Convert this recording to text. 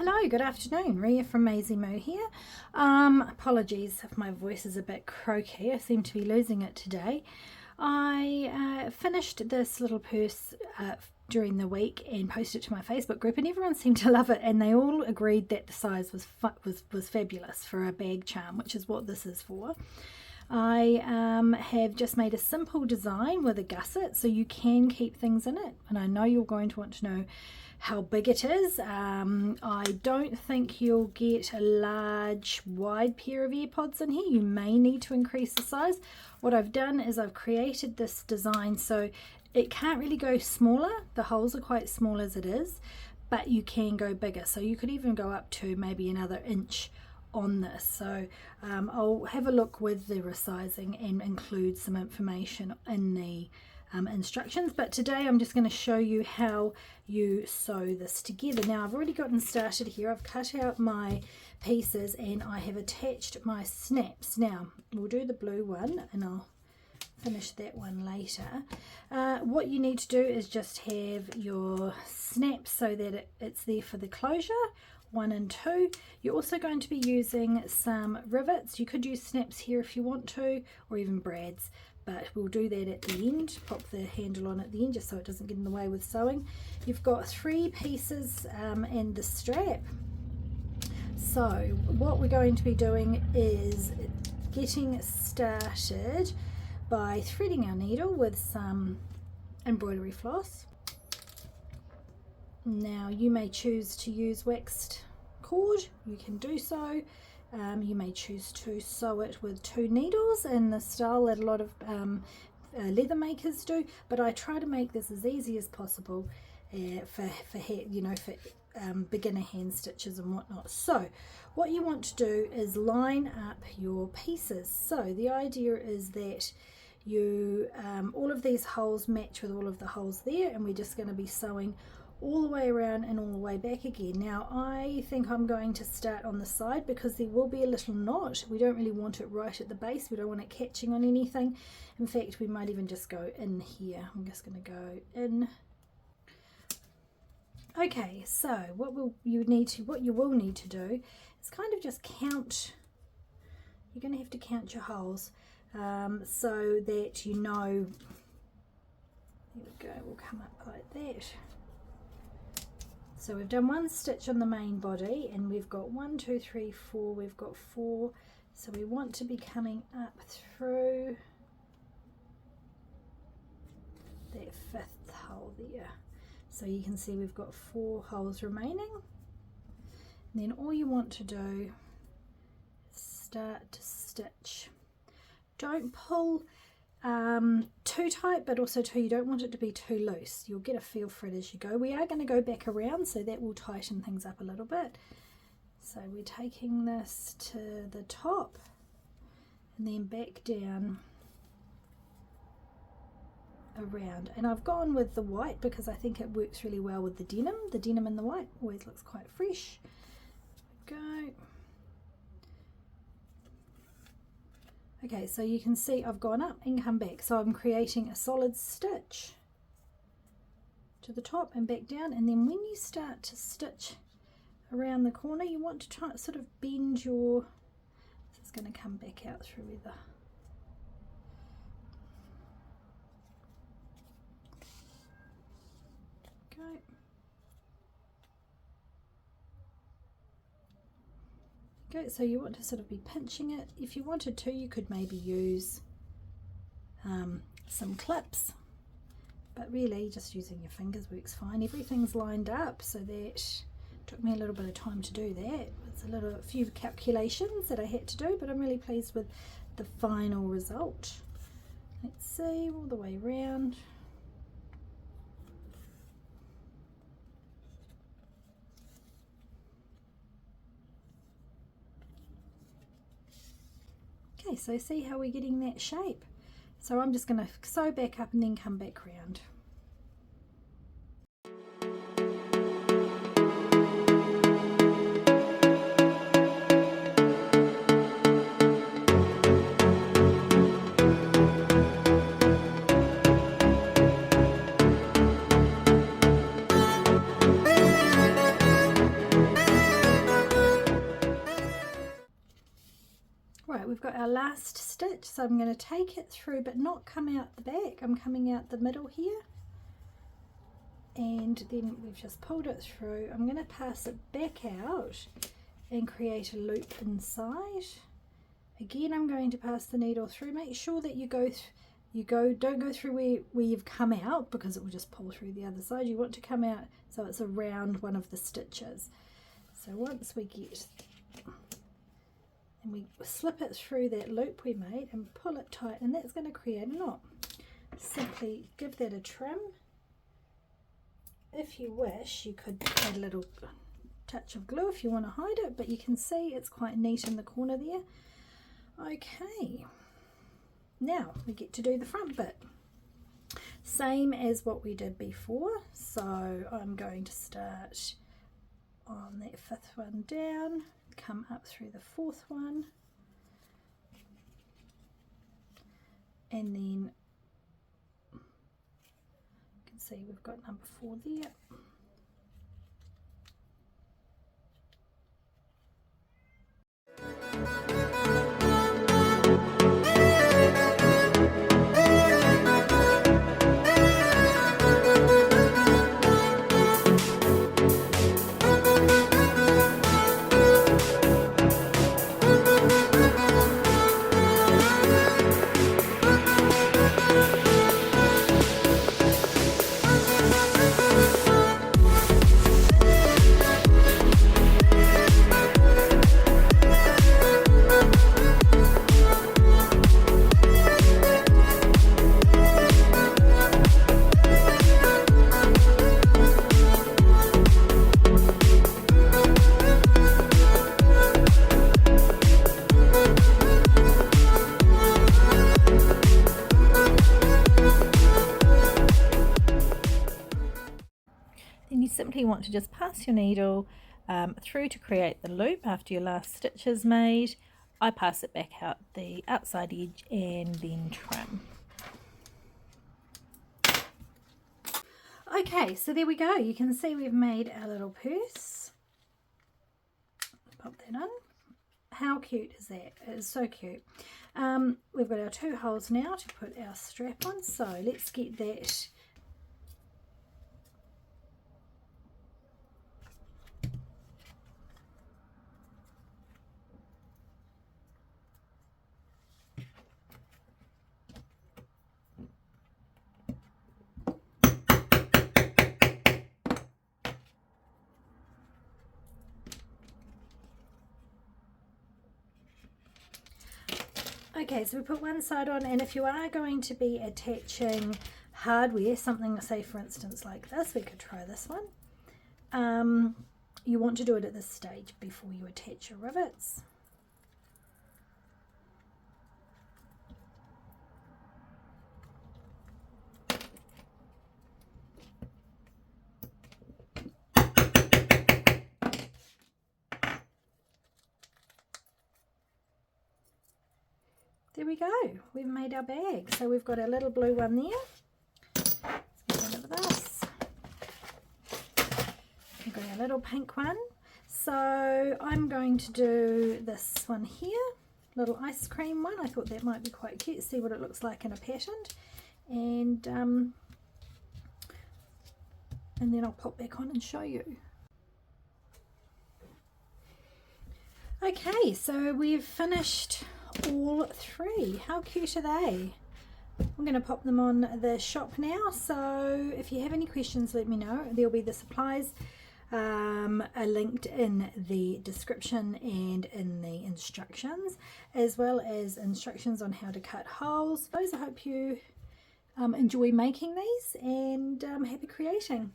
Hello, good afternoon. Ria from Maisie Moo here. Apologies if my voice is a bit croaky. I seem to be losing it today. I finished this little purse during the week and posted it to my Facebook group, and everyone seemed to love it, and they all agreed that the size was fabulous for a bag charm, which is what this is for. I have just made a simple design with a gusset, so you can keep things in it, and I know you're going to want to know how big it is. I don't think you'll get a large wide pair of AirPods in here. You may need to increase the size. What I've done is I've created this design so it can't really go smaller. The holes are quite small as it is, but you can go bigger, so you could even go up to maybe another inch on this. So I'll have a look with the resizing and include some information in the instructions, but today I'm just going to show you how you sew this together. Now I've already gotten started here. I've cut out my pieces and I have attached my snaps. Now we'll do the blue one and I'll finish that one later. What you need to do is just have your snaps so that it's there for the closure, 1 and 2. You're also going to be using some rivets. You could use snaps here if you want to, or even brads, but we'll do that at the end. Pop the handle on at the end just so it doesn't get in the way with sewing. You've got 3 pieces and the strap. So what we're going to be doing is getting started by threading our needle with some embroidery floss. Now you may choose to use waxed cord, you can do so. You may choose to sew it with 2 needles in the style that a lot of leather makers do, but I try to make this as easy as possible for beginner hand stitches and whatnot. So what you want to do is line up your pieces. So the idea is that you all of these holes match with all of the holes there, and we're just going to be sewing all the way around and all the way back again. Now I think I'm going to start on the side because there will be a little knot. We don't really want it right at the base. We don't want it catching on anything. In fact, we might even just go in here. I'm just going to go in. Okay, so what you will need to do is kind of just count. You're going to have to count your holes so that you know. There we go. We'll come up like that. So we've done 1 stitch on the main body, and we've got 1, 2, 3, 4. We've got 4. So we want to be coming up through that 5th hole there. So you can see we've got 4 holes remaining. And then all you want to do is start to stitch. Don't pull too tight, but also too, you don't want it to be too loose. You'll get a feel for it as you go. We are going to go back around, so that will tighten things up a little bit. So we're taking this to the top and then back down around, and I've gone with the white because I think it works really well with the denim. The denim in the white always looks quite fresh. There we go. Okay, so you can see I've gone up and come back, so I'm creating a solid stitch to the top and back down, and then when you start to stitch around the corner, you want to try sort of bend your, this is going to come back out through either. Okay. Okay, so you want to sort of be pinching it. If you wanted to, you could maybe use some clips, but really just using your fingers works fine. Everything's lined up, so that took me a little bit of time to do that. It's a few calculations that I had to do, but I'm really pleased with the final result. Let's see, all the way around. Okay, so see how we're getting that shape. So I'm just going to sew back up and then come back round. we've got our last stitch, so I'm going to take it through but not come out the back. I'm coming out the middle here, and then we've just pulled it through. I'm going to pass it back out and create a loop inside. Again, I'm going to pass the needle through. Make sure that don't go through where you've come out, because it will just pull through the other side. You want to come out so it's around one of the stitches. So once we get, and we slip it through that loop we made and pull it tight, and that's going to create a knot. Simply give that a trim. If you wish, you could add a little touch of glue if you want to hide it, but you can see it's quite neat in the corner there. Okay, now we get to do the front bit. Same as what we did before, so I'm going to start on that 5th one down, come up through the 4th one, and then you can see we've got number 4 there. Then you simply want to just pass your needle through to create the loop after your last stitch is made. I pass it back out the outside edge and then trim. Okay, so there we go. You can see we've made our little purse. Pop that on. How cute is that? It is so cute. We've got our 2 holes now to put our strap on, so let's get that. Okay, so we put one side on, and if you are going to be attaching hardware, something, say for instance like this, we could try this one. You want to do it at this stage before you attach your rivets. There we go, we've made our bag. So we've got our little blue one there. Let's get rid of this. We've got our little pink one. So I'm going to do this one here, little ice cream one. I thought that might be quite cute, see what it looks like in a pattern. And then I'll pop back on and show you. Okay, so we've finished all 3. How cute are they? I'm going to pop them on the shop now, so if you have any questions, let me know. There'll be the supplies are linked in the description and in the instructions, as well as instructions on how to cut holes. I hope you enjoy making these, and happy creating.